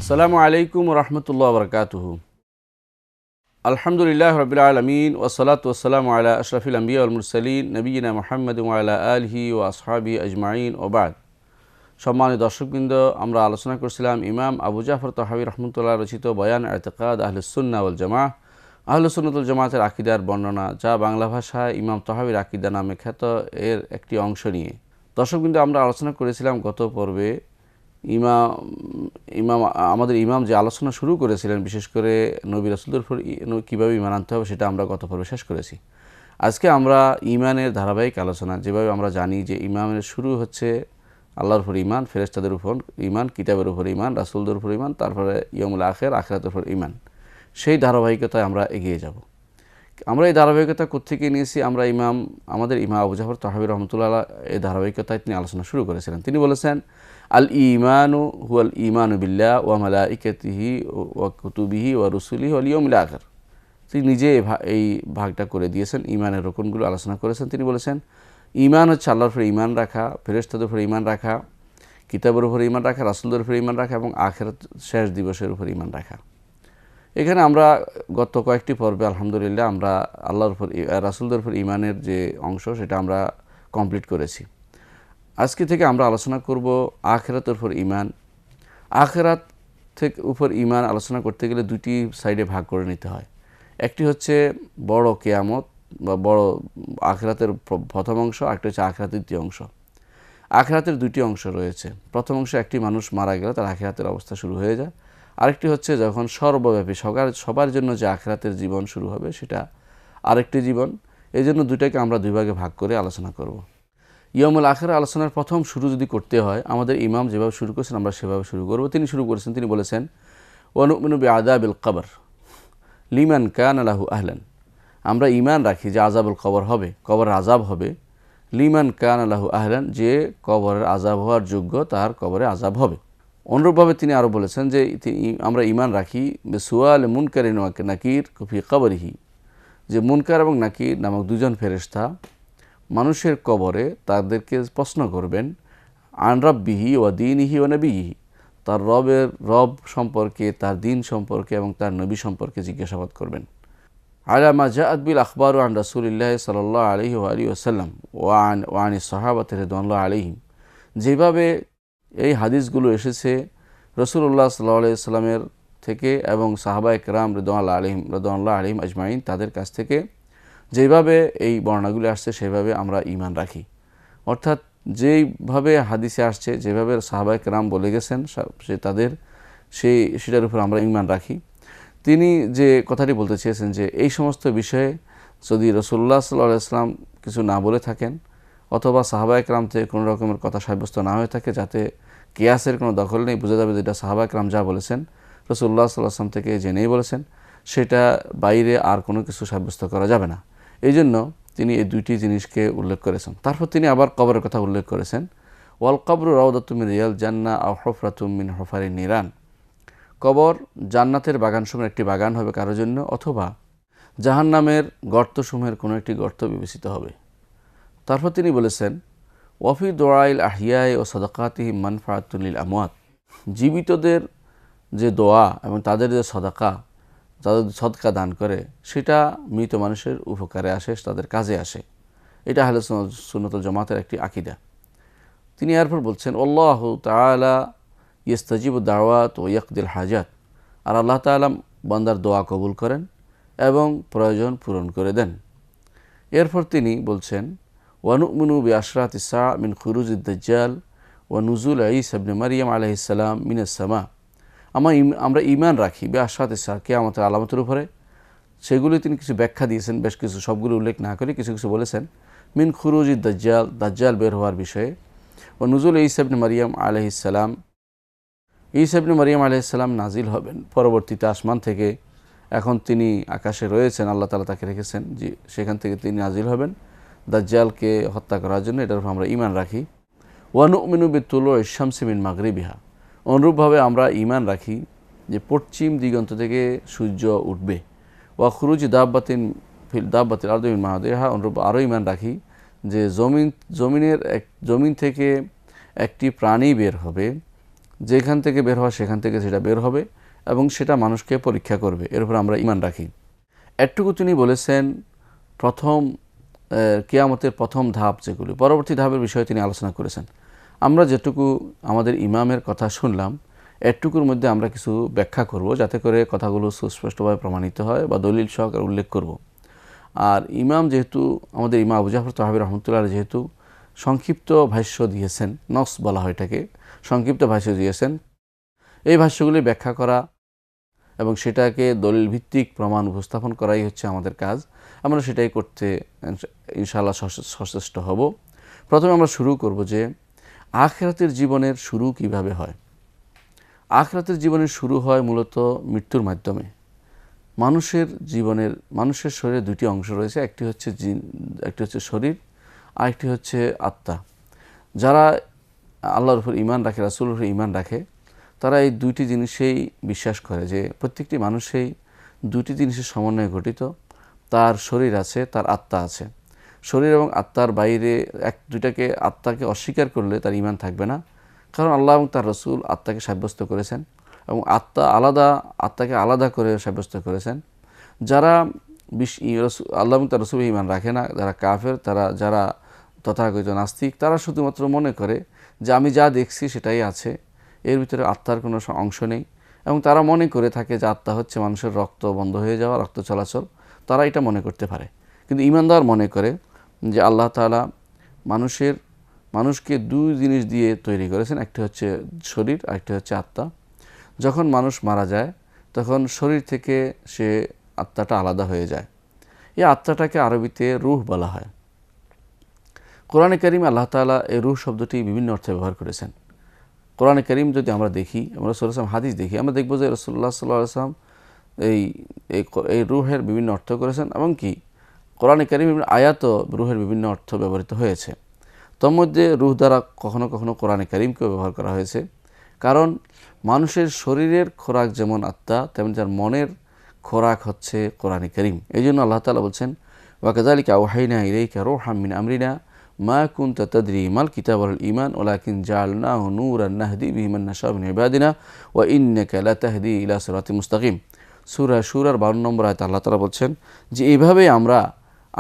আসসালামু আলাইকুম রহমতুল্লাহ বরকাতুহু। আলহামদুলিল্লাহ রবিল আলমিন ওসলাত ওসালাম আলা আশরফিল আম্বিয়া ওয়াল মুরসালিন নবীনা মুহাম্মদ ওয়া আলা আলিহি ওয়া আসহাবিহি আজমাইন ওবাদ। সম্মানিত দর্শকবৃন্দ, আমরা আলোচনা করছিলাম ইমাম আবু জাফর তাহাবী রহমতুল্লাহ রচিত বয়ান ইতিকাদ আহলুস সুন্নাহ ওয়াল জামাআহ, আহলুস সুন্নাহ ওয়াল জামাআতের আকীদার বর্ণনা, যা বাংলা ভাষায় ইমাম তাহাবীর আকীদা নামে খ্যাত, এর একটি অংশ নিয়ে দর্শকবৃন্দ আমরা আলোচনা করেছিলাম গত পর্বে। আমাদের ইমাম যে আলোচনা শুরু করেছিলেন, বিশেষ করে নবী রাসূলদের উপর কীভাবে ঈমান আনতে হবে, সেটা আমরা গত পর্বে শেষ করেছি। আজকে আমরা ঈমানের ধারাবাহিক আলোচনা, যেভাবে আমরা জানি যে ঈমানের শুরু হচ্ছে আল্লাহর উপর ঈমান, ফেরেশতাদের উপর ঈমান, কিতাবের উপর ঈমান, রাসূলদের উপর ঈমান, তারপরে ইয়াউমুল আখির, আখিরাতের উপর ঈমান, সেই ধারাবাহিকতায় আমরা এগিয়ে যাব। আমরা এই ধারাবাহিকতা কোত্থেকে নিয়েছি? আমাদের ইমাম আবু জাফর তাহাবী রাহমাতুল্লাহ এই ধারাবাহিকতায় তিনি আলোচনা শুরু করেছিলেন। তিনি বলেছেন, আল ঈমানু হুয়াল ঈমানু বিল্লাহ ওয়া মালাইকাতিহি ওয়া কুতুবিহি ওয়া রুসুলিহি ওয়াল ইয়াউমিল আখির। তিনি নিজে এই ভাগটা করে দিয়েছেন, ঈমানের রকমগুলো আলোচনা করেছেন। তিনি বলেছেন, ঈমান হচ্ছে আল্লাহর উপর ঈমান রাখা, ফেরেশতাদের উপর ঈমান রাখা, কিতাবের উপর ঈমান রাখা, রাসূলদের উপর ঈমান রাখা এবং আখিরাত শেষ দিবসের উপর ঈমান রাখা। এখানে আমরা গত কয়েকটি পর্বে আলহামদুলিল্লাহ আমরা আল্লাহর উপর, রাসূলদের উপর ঈমানের যে অংশ, সেটা আমরা কমপ্লিট করেছি। আজকে থেকে আমরা আলোচনা করব আখিরাতের উপর ঈমান। আখিরাত থেকে উপর ঈমান আলোচনা করতে গেলে দুটি সাইডে ভাগ করে নিতে হয়। একটি হচ্ছে বড় কিয়ামত বা বড় আখিরাতের প্রথম অংশ, আরেকটি হচ্ছে আখিরাতের দ্বিতীয় অংশ। আখিরাতের দুটি অংশ রয়েছে। প্রথম অংশ, একটি মানুষ মারা গেলে তার আখিরাতের অবস্থা শুরু হয়ে যায়। আরেকটি হচ্ছে যখন সর্বব্যাপী সবার জন্য যে আখিরাতের জীবন শুরু হবে, সেটা আরেকটি জীবন। এই জন্য দুটাকে আমরা দুই ভাগে ভাগ করে আলোচনা করব। ইয়াউমুল আখির আলোচনার প্রথম শুরু যদি করতে হয়, আমাদের ইমাম যেভাবে শুরু করেছেন আমরা সেভাবে শুরু করব। তিনি শুরু করেছেন, তিনি বলেছেন, ওয়া নু'মিনু বিআযাবিল কবর লিমান কানা লাহু আহলান। আমরা ঈমান রাখি যে আযাবুল কবর হবে, কবরের আযাব হবে, লিমান কানা লাহু আহলান, যে কবরের আযাব হওয়ার যোগ্য তার কবরে আযাব হবে। অনুরূপভাবে তিনি আরও বলেছেন যে আমরা ঈমান রাখি বিসুআল মুনকারিন ওয়া নাকির ফি কবরিহি, যে মুনকার এবং নাকির নামক দুজন ফেরেশতা মানুষের কবরে তাদেরকে প্রশ্ন করবেন, আন রাব্বিহি ওয়া দীনিহি ওয়া নবিয়িহি, তার রব সম্পর্কে, তার দিন সম্পর্কে এবং তার নবী সম্পর্কে জিজ্ঞাসাবাদ করবেন। আলা মা জাআত বিল আখবারু আন রাসূলিল্লাহি সাল্লাল্লাহু আলাইহি ওয়া আলিহি ওয়াসাল্লাম ওয়া আনিস সাহাবাতি রাদিয়াল্লাহু আলাইহিম, যেভাবে এই হাদিসগুলো এসেছে রাসূলুল্লাহ সাল্লাল্লাহু আলাইহি ওয়াসাল্লামের থেকে এবং সাহাবায়ে কেরাম রাদিয়াল্লাহু আলাইহিম আজমাইন, তাদের কাছ থেকে যেভাবে এই বর্ণনাগুলি আসছে সেভাবে আমরা ঈমান রাখি। অর্থাৎ যেইভাবে হাদিসে আসছে, যেভাবে সাহাবায়ে কেরাম বলে গেছেন সেটার উপর আমরা ঈমান রাখি। তিনি যে কথাটি বলতে চেয়েছেন যে এই সমস্ত বিষয়ে যদি রাসূলুল্লাহ সাল্লাল্লাহু আলাইহি ওয়াসাল্লাম কিছু না বলে থাকেন, অথবা সাহাবায়ে কেরাম থেকে কোনো রকমের কথা সাব্যস্ত না হয়ে থাকে, যাতে কিয়াসের কোনো দখল নেই, বোঝা যাবে যেটা সাহাবায়ে কেরাম যা বলেছেন রাসূলুল্লাহ সাল্লাল্লাহু আলাইহি ওয়াসাল্লাম থেকে জেনেই বলেছেন, সেটা বাইরে আর কোনো কিছু সাব্যস্ত করা যাবে না। এই জন্য তিনি এই দুইটি জিনিসকে উল্লেখ করেছেন। তারপর তিনি আবার কবরের কথা উল্লেখ করেছেন, ওয়াল কবরু রাউদাতুম মিন রিয়াল জান্নাহ আও হুফরাতুম মিন হুফারিন নিরান। কবর জান্নাতের বাগানসমূহের একটি বাগান হবে কারোর জন্য, অথবা জাহান্নামের গর্তসমূহের কোনো একটি গর্ত বিবেচিত হবে। তারপর তিনি বলেছেন, ওয়াফি দোয়াইল আহিয়াই ও সাদাকাতিহিম মানফাআতুন লিল আমওয়াত। জীবিতদের যে দোয়া এবং তাদের যে সাদাকা, তাদের সদকা দান করে, সেটা মৃত মানুষের উপকারে আসে, তাদের কাজে আসে। এটা আহলে সুন্নাতুল জামাতের একটি আকীদা। তিনি এরপর বলছেন, আল্লাহু তাআলা ইস্তাজিবু দাওয়াত ওয়া ইয়াকদিল হাজাত। আর আল্লাহ তাআলা বান্দার দোয়া কবুল করেন এবং প্রয়োজন পূরণ করে দেন। এরপর তিনি বলছেন, ওয়া নু'মিনু বিআশরাতিস সাআ মিন খুরুজিদ দাজ্জাল ওয়া নুজুল ঈসা ইবনে মারইয়াম আলাইহিস সালাম মিনাস সামা। আমরা ঈমান রাখি বিআশরাতিস সাআ, কিয়ামতের আলামতের উপরে। সেগুলি তিনি কিছু ব্যাখ্যা দিয়েছেন, বেশ কিছু, সবগুলো উল্লেখ না করে কিছু কিছু বলেছেন। মিন খুরুজিদ দাজ্জাল, দাজ্জাল বের হওয়ার বিষয়ে। ও নুজুল ঈসা ইবনে মারইয়াম আলাইহিস সালাম, ঈসা ইবনে মারইয়াম আলাইহিস সালাম নাজিল হবেন পরবর্তীতে আসমান থেকে। এখন তিনি আকাশে রয়েছেন, আল্লাহ তাআলা তাকে রেখেছেন, যে সেখান থেকে তিনি নাজিল হবেন দাজ্জালকে হত্যা করার জন্য। এটার উপর আমরা ঈমান রাখি। ওয়া নু'মিনু বিতুলুইশ শামসি মিন মাগরিবিহা। অনুরূপভাবে আমরা ঈমান রাখি যে পশ্চিম দিগন্ত থেকে সূর্য উঠবে। ওয়া খুরুজি দাব্বাতিল আরদি মিন মাহাদিহা। অনুরূপ আরও ঈমান রাখি যে জমিন থেকে একটি প্রাণী বের হবে, যেখান থেকে বের হয় সেখান থেকে সেটা বের হবে এবং সেটা মানুষকে পরীক্ষা করবে, এর উপর আমরা ঈমান রাখি। এটুকু তিনি বলেছেন প্রথম কিয়ামতের প্রথম ধাপ যেগুলি, পরবর্তী ধাপের বিষয়ে তিনি আলোচনা করেছেন। আমরা যেটুকু আমাদের ইমামের কথা শুনলাম এটুকুর মধ্যে আমরা কিছু ব্যাখ্যা করব, যাতে করে কথাগুলো সুস্পষ্টভাবে প্রমাণিত হয় বা দলিল সহকারে উল্লেখ করব। আর ইমাম যেহেতু আমাদের ইমাম আবু জাফর তাহাবী রহমতুল্লাহ যেহেতু সংক্ষিপ্ত ভাষ্য দিয়েছেন, নস বলা হয় এটাকে, সংক্ষিপ্ত ভাষ্য দিয়েছেন, এই ভাষ্যগুলি ব্যাখ্যা করা এবং সেটাকে দলিল ভিত্তিক প্রমাণ উপস্থাপন করাই হচ্ছে আমাদের কাজ। আমরা সেটাই করতে ইনশাআল্লাহ সচেষ্ট হব। প্রথমে আমরা শুরু করব যে আখিরাতের জীবনের শুরু কিভাবে হয়। আখিরাতের জীবনের শুরু হয় মূলত মৃত্যুর মাধ্যমে। মানুষের শরীরে দুটি অংশ রয়েছে, একটি হচ্ছে শরীর, আরেকটি হচ্ছে আত্মা। যারা আল্লাহর উপর ঈমান রাখে, রাসূলের উপর ঈমান রাখে, তারা এই দুইটি জিনিসেই বিশ্বাস করে যে প্রত্যেকটি মানুষেই দুটি জিনিসের সমন্বয়ে গঠিত। তার শরীর আছে, তার আত্মা আছে। শরীর এবং আত্মার বাইরে দুইটাকে, আত্মাকে অস্বীকার করলে তার ঈমান থাকবে না, কারণ আল্লাহ এবং তার রাসূল আত্মাকে সাব্যস্ত করেছেন এবং আত্মাকে আলাদা করে সাব্যস্ত করেছেন। যারা আল্লাহ এবং তার রাসূলে ঈমান রাখে না, যারা কাফের, যারা তথাকথিত নাস্তিক, তারা শুধুমাত্র মনে করে যে আমি যা দেখছি সেটাই আছে, এর ভিতরে আত্মার কোনো অংশ নেই। এবং তারা মনে করে থাকে যে আত্মা হচ্ছে মানুষের রক্ত বন্ধ হয়ে যাওয়া, রক্ত চলাচল, তারা এটা মনে করতে পারে। কিন্তু ঈমানদার মনে করে যে আল্লাহ তাআলা মানুষকে দুই জিনিস দিয়ে তৈরি করেছেন, একটি হচ্ছে শরীর, আরেকটি হচ্ছে আত্মা। যখন মানুষ মারা যায় তখন শরীর থেকে সে আত্মাটা আলাদা হয়ে যায়। এই আত্মাটাকে আরবিতে রূহ বলা হয়। কোরআনে কারিমে আল্লাহ তাআলা এই রূহ শব্দটি বিভিন্ন অর্থে ব্যবহার করেছেন। কোরআনে কারিম যদি আমরা দেখি, আমরা রাসূল সাল্লাল্লাহু আলাইহি ওয়াসাল্লাম হাদিস দেখি, আমরা দেখব যে রাসূলুল্লাহ সাল্লাল্লাহু আলাইহি ওয়াসাল্লাম এই রূহের বিভিন্ন অর্থ করেছেন এবং কি কোরআনে কারিম আয়াতও রূহের বিভিন্ন অর্থ ব্যবহৃত হয়েছে। তোর মধ্যে রূহ দ্বারা কখনো কখনো কোরআনে কারিমকেও ব্যবহার করা হয়েছে, কারণ মানুষের শরীরের খোরাক যেমন আত্মা, তেমন তার মনের খোরাক হচ্ছে কোরআনে কারিম। এই জন্য আল্লাহ তাআলা বলছেন ওয়াকাযালিকা আওহাইনা ইলাইকা রূহাম মিন আমরিনা মা কুনতা তাদরি মাল কিতাব ওয়াল ঈমান ওয়ালাকিন জাআলনাহু নূরান নাহদি বিহি মান নাশাউ মিন ইবাদিনা ওয়া ইন্নাকা লাতাহদি ইলা সিরাতিম মুস্তাকিম। সূরা শুরার 52 নম্বর আয়াতে আল্লাহ তাআলা বলছেন যে এইভাবেই আমরা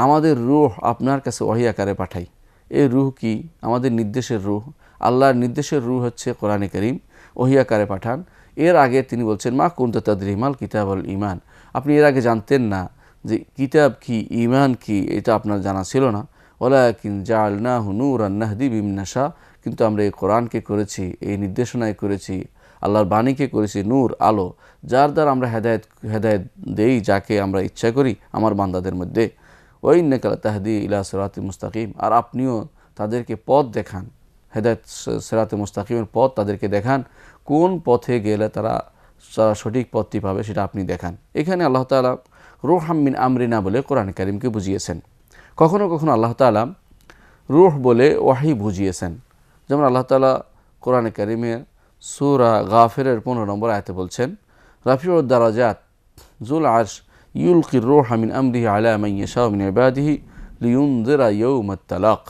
আমাদের রূহ আপনার কাছে ওহী আকারে পাঠাই। এই রূহ কি? আমাদের নির্দেশের রূহ, আল্লাহর নির্দেশের রূহ হচ্ছে কোরআনে কারীম, ওহী আকারে পাঠান। এর আগে তিনি বলছেন মা কুনতা তাদরি মাল কিতাব ওয়াল ঈমান, আপনি এর আগে জানতেন না যে কিতাব কি, ঈমান কি, এটা আপনার জানা ছিল না। ওয়ালাকিন জাআলনাহু নূরান নাহদি বিহি মান নাশা, কিন্তু আমরা এই কোরআনকে করেছি, এই নির্দেশনায় করেছি, আল্লাহর বাণীকে করেছি নূর, আলো, যার দ্বারা আমরা হেদায়েত দেই যাকে আমরা ইচ্ছা করি আমার বান্দাদের মধ্যে। ওয়া ইন্নাকা লাতাহদি ইলা সিরাতিম মুস্তাকিম, আর আপনিও তাদেরকে পথ দেখান, হেদায়েত সিরাতে মুস্তাকিমের পথ তাদেরকে দেখান, কোন পথে গেলে তারা সঠিক পথটি পাবে সেটা আপনি দেখান। এখানে আল্লাহ তাআলা রূহাম মিন আমরিনা বলে কোরআন কারীমকে বুঝিয়েছেন। কখনো কখনো আল্লাহ তাআলা রূহ বলে ওয়াহী বুঝিয়েছেন। যেমন আল্লাহ তাআলা কোরআনে কারীমে সূরা গাফিরের 15 নম্বর আয়াতে বলছেন রাফিউদ দারাজাত যুল আরশ ইউলকির রূহা মিন আমরিহি আলা মান ইয়াশাউ মিন ইবাদিহি লিয়ুনযিরা ইয়াউমাত তালাক।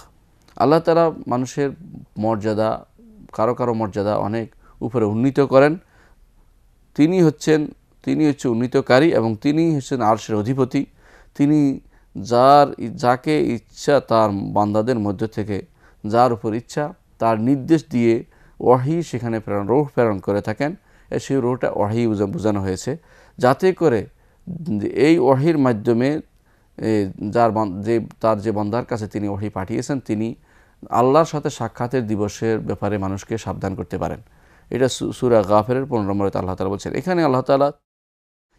আল্লাহ তাআলা মানুষের মর্যাদা, কারো কারো মর্যাদা অনেক উপরে উন্নীত করেন। তিনি হচ্ছে উন্নীতকারী এবং তিনি হচ্ছেন আরশের অধিপতি। তিনি যাকে ইচ্ছা তার বান্দাদের মধ্য থেকে, যার উপর ইচ্ছা তার নির্দেশ দিয়ে ওয়াহী সেখানে রূহ প্রেরণ করে থাকেন। সেই রূহটা ওয়াহী বোঝানো হয়েছে, যাতে করে এই ওয়াহীর মাধ্যমে তার যে বান্দার কাছে তিনি ওয়াহী পাঠিয়েছেন, তিনি আল্লাহর সাথে সাক্ষাতের দিবসের ব্যাপারে মানুষকে সাবধান করতে পারেন। এটা সূরা গাফিরের 15 নম্বরে আল্লাহ তাআলা বলছেন। এখানে আল্লাহ তাআলা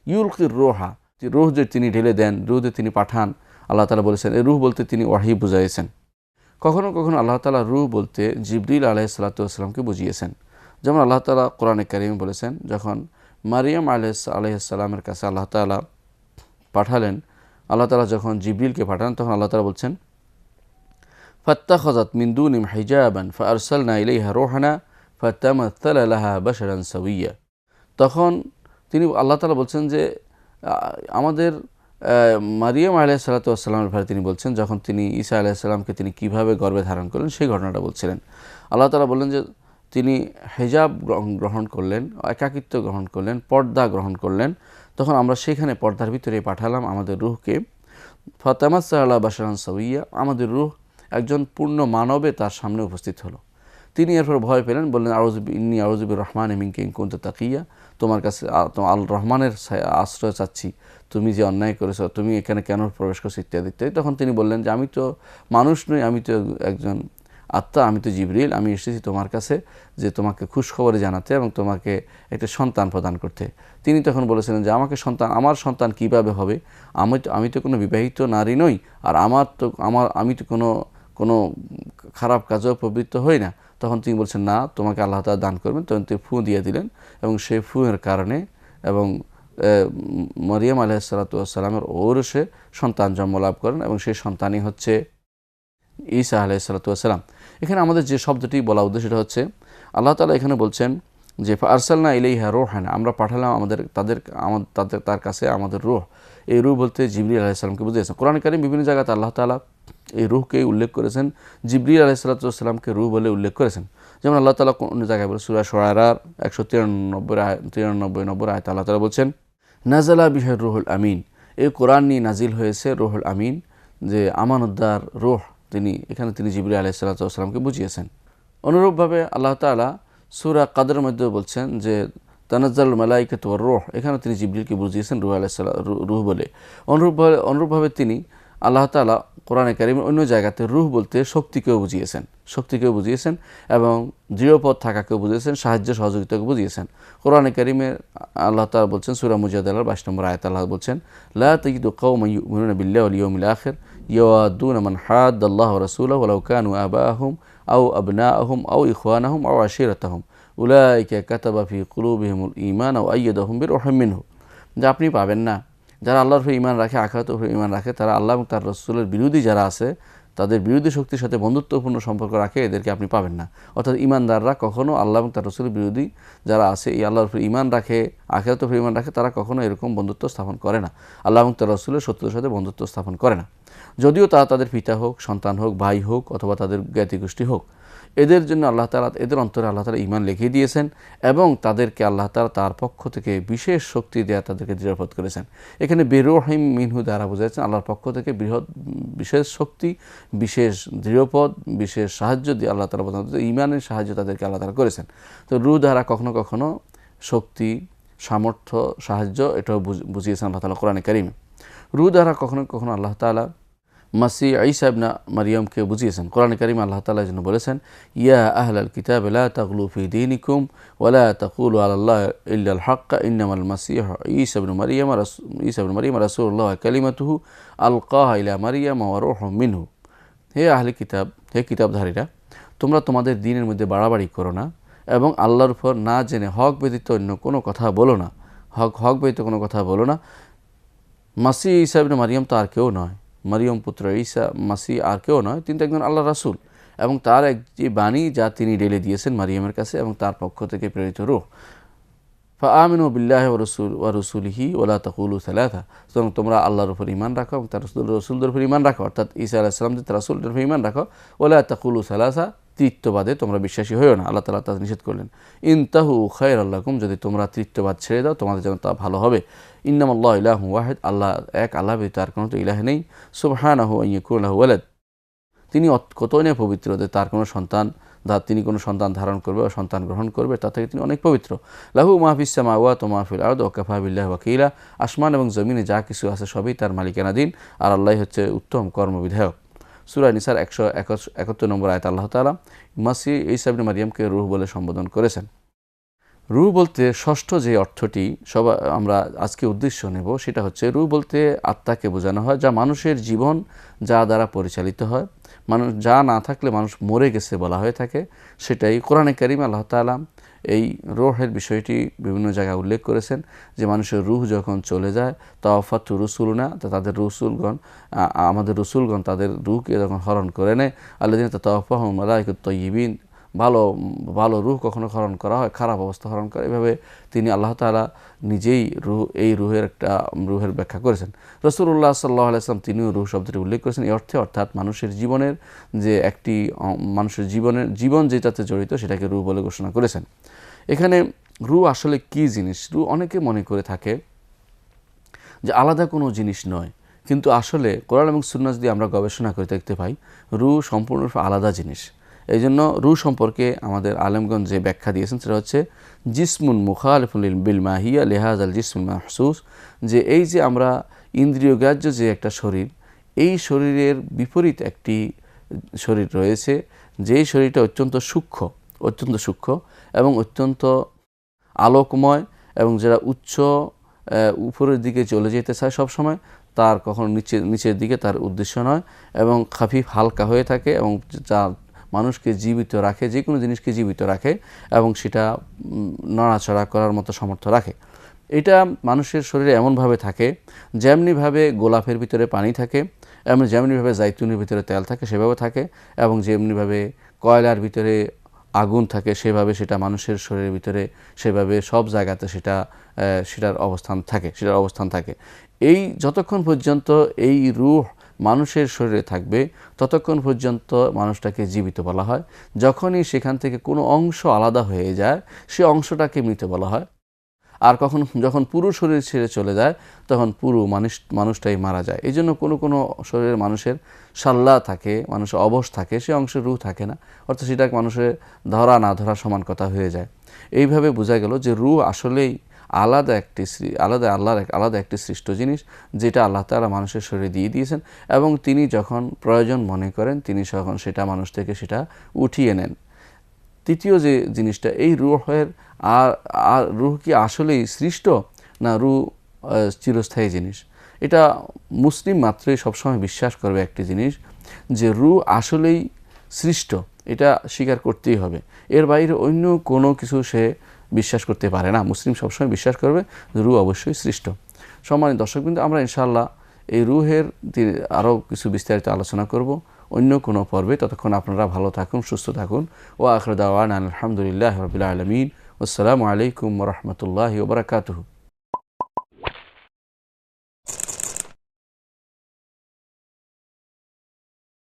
ইউলকির রূহা, রূহ যে তিনি ঢেলে দেন, রূহ যে তিনি পাঠান, আল্লাহ তাআলা বলেছেন এই রূহ বলতে তিনি ওয়াহী বুঝাইয়েছেন। কখনো কখনো আল্লাহ তাআলা রূহ বলতে জিবরিল আলাইহিস সালাতু ওয়াস সালামকে বুঝিয়েছেন। যেমন আল্লাহ তাআলা কোরআনে কারীমে বলেছেন যখন মারিয়াম আলাইহিস সালামের কাছে আল্লাহ তাআলা পাঠালেন, আল্লাহ তাআলা যখন জিবরিলকে পাঠান তখন আল্লাহ তাআলা বলছেন ফাত্তাখাযাত মিন দুনিহিম হিজাবান ফাআরসালনা ইলাইহা রূহানা ফাতামাসসালা লাহা বাশারান সাওয়িয়া। তখন আল্লাহ তাআলা বলছেন যে আমাদের মারিয়াম আলাইহিস সালাতু ওয়াস সালামের ব্যাপারে তিনি বলছেন যখন তিনি ঈসা আলাইহিস সালামকে তিনি কীভাবে গর্ভে ধারণ করলেন সেই ঘটনাটা বলছিলেন। আল্লাহ তাআলা বললেন যে তিনি হিজাব গ্রহণ করলেন, একাকিত্ব গ্রহণ করলেন, পর্দা গ্রহণ করলেন, তখন আমরা সেখানে পর্দার ভিতরে পাঠালাম আমাদের রূহকে। ফাতামাসসা আলা বাশারান সাওয়িয়া, আমাদের রূহ একজন পূর্ণ মানবে তার সামনে উপস্থিত হলো। তিনি এরপর ভয় পেলেন, বললেন ইন্নী আউযু বির-রহমানি মিনকা ইন কুনতা তাকিয়া, তোমার কাছে আল রহমানের আশ্রয় চাচ্ছি, তুমি যে অন্যায় করেছো, তুমি এখানে কেন প্রবেশ করছো, ইত্যাদি ইত্যাদি। তখন তিনি বললেন যে আমি তো মানুষ নই, আমি তো একজন আত্মা, আমি তো জিবরিল, আমি এসেছি তোমার কাছে যে তোমাকে খুশখবরে জানাতে এবং তোমাকে একটা সন্তান প্রদান করতে। তিনি তখন বলেছিলেন যে আমার সন্তান কিভাবে হবে, আমি তো কোনো বিবাহিত নারী নই, আর আমি তো কোনো খারাপ কাজেও প্রবৃত্ত হই না। তখন তিনি বলছেন না, তোমাকে আল্লাহ তাআলা দান করবেন। তখন তিনি ফু দিয়ে দিলেন এবং সেই ফুয়ের কারণে এবং মরিয়ম আলাইহিসসালাতু ওয়াসসালামের ঔরসে সন্তান জন্ম লাভ করেন এবং সেই সন্তানই হচ্ছে ঈসা আলাইহিসসালাতু ওয়াসসালাম। এখানে আমাদের যে শব্দটি বলা উদ্দেশ্য সেটা হচ্ছে আল্লাহ তাআলা এখানে বলছেন যে ফারসালনা ইলাইহা রূহান, আমরা পাঠালাম তার কাছে আমাদের রূহ। এই রূহ বলতে জিবরিল আলাইহিস সালামকে বুঝিয়েছেন। কোরআন কারীম বিভিন্ন জায়গাতে আল্লাহ তাআলা এই রূহকে উল্লেখ করেছেন, জিবরিল আলাইহিসসালাতু ওয়াসসালামকে রূহ বলে উল্লেখ করেছেন। যেমন আল্লাহ তাআলা অন্য জায়গায় বলে সূরা শুআরার 193 আয়াতে আল্লাহ তাআলা বলছেন নাযালা বিহির রূহুল আমিন, এই কোরআন নিয়ে নাজিল হয়েছে রূহুল আমিন, যে আমানতদার রূহ তিনি জিবরিল আলাইহিসসালাতু ওয়াসসালামকে বুঝিয়েছেন। অনুরূপভাবে আল্লাহ তাআলা সূরা কদরের মধ্যে বলছেন যে তানাজ্জালুল মালাইকাতু ওয়ার রূহ, এখানে তিনি জিবরিলকে বুঝিয়েছেন রূহ বলে। অনুরূপভাবে তিনি আল্লাহ তাআলা কোরআনে কারীমের অন্য জায়গাতে রূহ বলতে শক্তিকেও বুঝিয়েছেন এবং দৃঢ়পদ থাকাকেও বুঝিয়েছেন, সাহায্য সহযোগিতাকে বুঝিয়েছেন। কোরআনে কারীমে আল্লাহ তাআলা বলছেন সূরা মুজাদালার 22 নম্বর আয়াতে আল্লাহ বলছেন লা তাজিদু কওমান ইউমিনুনা বিল্লাহি ওয়াল ইয়াউমিল আখির ইয়াওয়াদুনা মান হাদ্দাল্লাহ ওয়া রাসূলাহু ওয়ালাউ কানু আবাআহুম আও আবনাআহুম আও ইখওয়ানাহুম আও আশীরাতাহুম উলাইকা কাতাবা ফি কুলুবিহিমুল ঈমান ওয়া আইয়াদাহুম বিরূহিম মিনহু। যে আপনি পাবেন না যারা আল্লাহর উপর ঈমান রাখে, আখিরাতের উপর ঈমান রাখে, তারা আল্লাহ এবং তার রাসূলের বিরোধী যারা আছে, তাদের বিরোধী শক্তির সাথে বন্ধুত্বপূর্ণ সম্পর্ক রাখে, এদেরকে আপনি পাবেন না। অর্থাৎ ঈমানদাররা কখনো আল্লাহ এবং তার রাসূলের বিরোধী যারা আছে, এই আল্লাহর উপর ঈমান রাখে, আখিরাতের উপর ঈমান রাখে, তারা কখনো এরকম বন্ধুত্ব স্থাপন করে না, আল্লাহ এবং তার রাসূলের শত্রুদের সাথে বন্ধুত্ব স্থাপন করে না। যদিও তারা তাদের পিতা হোক, সন্তান হোক, ভাই হোক অথবা তাদের জ্ঞাতিগোষ্ঠী হোক, এদের জন্য আল্লাহ তাআলা এদের অন্তরে আল্লাহ তাআলা ঈমান লিখিয়ে দিয়েছেন এবং তাদেরকে আল্লাহ তাআলা তার পক্ষ থেকে বিশেষ শক্তি দেয়া তাদেরকে দৃঢ়পদ করেছেন। এখানে বিরূহিম মিনহু দ্বারা বোঝাচ্ছেন আল্লাহর পক্ষ থেকে বিশেষ শক্তি, বিশেষ দৃঢ়পদ, বিশেষ সাহায্য দিয়ে আল্লাহ তাআলা বোঝানো, ঈমানের সাহায্য তাদেরকে আল্লাহ তাআলা করেছেন। তো রূহ দ্বারা কখনো কখনো শক্তি, সামর্থ্য, সাহায্য এটাও বুঝিয়েছেন আল্লাহ তাআলা কোরআনে কারীমে। রূহ দ্বারা কখনো কখনো আল্লাহ তাআলা মাসিহ ঈসা ইবনে মারইয়ামকে বুঝিয়েছেন। কোরআনে কারীমে আল্লাহ তাআলা যেন বলেছেন ইয়া আহলাল কিতাব লা তাগলু ফি দীনিকুম ওয়া লা তাকুলু আলাল্লাহি ইল্লাল হক ইন্নামাল মাসিহ ঈসা ইবনে মারইয়াম রাসূলুল্লাহ ওয়া কালিমাতুহু আলকাহা ইলা মারইয়াম ওয়া রূহুম মিনহু। হে আহলে কিতাব, হে কিতাবধারীরা, তোমরা তোমাদের দ্বীনের মধ্যে বাড়াবাড়ি করো না এবং আল্লাহর উপর না জেনে হক ব্যতীত অন্য কোনো কথা বলো না, হক ব্যতীত কোনো কথা বলো না। মাসিহ ঈসা ইবনে মারইয়াম তো আর কেউ নয়, মরিয়ম পুত্র ঈসা মাসিহ আর কেউ নয়, তিনি তো একজন আল্লাহর রাসূল এবং তার একটি বাণী যা তিনি ঢেলে দিয়েছেন মারিয়ামের কাছে এবং তার পক্ষ থেকে প্রেরিত রূহ। ফাআমিনু বিল্লাহি ওয়া রাসূলিহি ওয়া লা তাকুলু সালাসা, সুতরাং তোমরা আল্লাহর উপর ঈমান রাখো এবং তার রাসূলদের উপর ঈমান রাখো, অর্থাৎ ঈসা আলাইহিস সালাম তার রাসূলদের উপর ঈমান রাখো। ওয়া লা তাকুলু সালাসা, তৃতীয়বাদে তোমরা বিশ্বাসী হইও না, আল্লাহ তাআলা তা নিষেধ করলেন। ইনতাহু খায়রাল লাকুম, যদি তোমরা তৃতীয়বাদ ছেড়ে দাও তোমাদের জন্য তা ভালো হবে। ইন্নামাল্লাহু ইলাহুন ওয়াহিদ, আল্লাহ এক, আল্লাহ ব্যতীত আর কোনো ইলাহ নেই। সুবহানাহু আন ইয়াকুনা লাহু ওয়ালাদ, তিনি কতই না পবিত্র যে তার কোনো সন্তান, তিনি কোনো সন্তান ধারণ করবে বা সন্তান গ্রহণ করবে, তা থেকে তিনি অনেক পবিত্র। লাহু মা ফিস সামাওয়াতি ওয়া মা ফিল আরদি ওয়া কাফা বিল্লাহি ওয়াকিলা, আসমান এবং জমিনে যা কিছু আছে সবই তার মালিকানাধীন, আর আল্লাহই হচ্ছে উত্তম কর্মবিধায়ক। সূরা নিসার 171 নম্বর আয়াতে আল্লাহ তাআলা মাসিহ ঈসা ইবনে মারইয়ামকে রূহ বলে সম্বোধন করেছেন। রূহ বলতে ষষ্ঠ যে অর্থটি আমরা আজকে উদ্দেশ্য নেব সেটা হচ্ছে রূহ বলতে আত্মাকে বোঝানো হয়, যা মানুষের জীবন যা দ্বারা পরিচালিত হয়, মানুষ যা না থাকলে মানুষ মরে গেছে বলা হয়ে থাকে। সেটাই কোরআনে কারীমে আল্লাহ তাআলা এই রূহের বিষয়টি বিভিন্ন জায়গায় উল্লেখ করেছেন যে মানুষের রূহ যখন চলে যায় তাওয়াফাতু রুসুলুনা, তাদের আমাদের রসুলগণ তাদের রূহকে যখন হরণ করে নেয়, আল্লাযীনা তাতাওয়াফাহুমুল মালায়েকাতুত তাইয়্যিবিন ভালো ভালো রূহ কখনো হরণ করা হয়, খারাপ অবস্থা হরণ করে, এভাবে তিনি আল্লাহ তাআলা নিজেই এই রূহের ব্যাখ্যা করেছেন। রাসূলুল্লাহ সাল্লাল্লাহু আলাইহি ওয়াসাল্লাম তিনিও রূহ শব্দটি উল্লেখ করেছেন এই অর্থে, অর্থাৎ মানুষের জীবনের যে একটি মানুষের জীবন যেটাতে জড়িত সেটাকে রূহ বলে ঘোষণা করেছেন। এখানে রূহ আসলে কি জিনিস? রূহ অনেকে মনে করে থাকে যে আলাদা কোনো জিনিস নয়, কিন্তু আসলে কোরআন এবং সুন্নাহ যদি আমরা গবেষণা করে দেখতে পাই রূহ সম্পূর্ণরূপে আলাদা জিনিস। এই জন্য রূহ সম্পর্কে আমাদের আলেমগঞ্জ যে ব্যাখ্যা দিয়েছেন সেটা হচ্ছে জিসমুন মুখালিফুন বিল মাহিয়া লিহাজ আল জিসমুল মাহসুস, যে এই যে আমরা ইন্দ্রিয়গ্রাহ্য যে একটা শরীর, এই শরীরের বিপরীত একটি শরীর রয়েছে, যেই শরীরটা অত্যন্ত সূক্ষ্ম এবং অত্যন্ত আলোকময় এবং যারা উপরের দিকে চলে যেতে চায় সবসময়, তার কখনো নিচের দিকে তার উদ্দেশ্য নয়, এবং খাফিফ হালকা হয়ে থাকে এবং যা মানুষকে জীবিত রাখে, যে কোনো জিনিসকে জীবিত রাখে এবং সেটা নড়াচড়া করার মতো সামর্থ্য রাখে। এটা মানুষের শরীরে এমনভাবে থাকে যেমনিভাবে গোলাপের ভিতরে পানি থাকে, এমন যেমনিভাবে জাইতুনের ভিতরে তেল থাকে সেভাবে থাকে, এবং যেমনিভাবে কয়লার ভিতরে আগুন থাকে সেভাবে সেটা মানুষের শরীরের ভিতরে সেভাবে সব জায়গাতে সেটার অবস্থান থাকে। এই যতক্ষণ পর্যন্ত এই রূহ মানুষের শরীরে থাকবে ততক্ষণ পর্যন্ত মানুষটাকে জীবিত বলা হয়। যখনই সেখান থেকে কোনো অংশ আলাদা হয়ে যায় সে অংশটাকে মৃত বলা হয়। আর যখন পুরো শরীর ছেড়ে চলে যায় তখন পুরো মানুষটাই মারা যায়। এই জন্য কোনো শরীরের মানুষের সাল্লা থাকে, মানুষের অবশ থাকে, সে অংশে রূহ থাকে না, অর্থাৎ সেটা মানুষের ধরা না ধরা সমান কথা হয়ে যায়। এইভাবে বোঝা গেল যে রূহ আসলেই আলাদা একটি সৃষ্ট জিনিস, যেটা আল্লাহ তাআলা মানুষের শরীরে দিয়ে দিয়েছেন, এবং তিনি যখন প্রয়োজন মনে করেন তিনি তখন সেটা মানুষ থেকে সেটা উঠিয়ে নেন। তৃতীয় যে জিনিসটা, এই রূহের রূহ কি আসলেই সৃষ্ট না রূহ চিরস্থায়ী জিনিস? এটা মুসলিম মাত্রই সবসময় বিশ্বাস করবে একটি জিনিস, যে রূহ আসলেই সৃষ্ট, এটা স্বীকার করতেই হবে। এর বাইরে অন্য কোনো কিছু সে বিশ্বাস করতে পারে না। মুসলিম সবসময় বিশ্বাস করবে যে রূহ অবশ্যই সৃষ্ট। সম্মানিত দর্শকবৃন্দ, আমরা ইনশাআল্লাহ এই রূহের আরও কিছু বিস্তারিত আলোচনা করব অন্য কোনো পর্বে। ততক্ষণ আপনারা ভালো থাকুন, সুস্থ থাকুন। ওয়া আখিরু দাওয়ানা আলহামদুলিল্লাহি রাব্বিল আলামিন। আসসালামু আলাইকুম ওয়া রাহমাতুল্লাহি ওয়া বারাকাতুহু।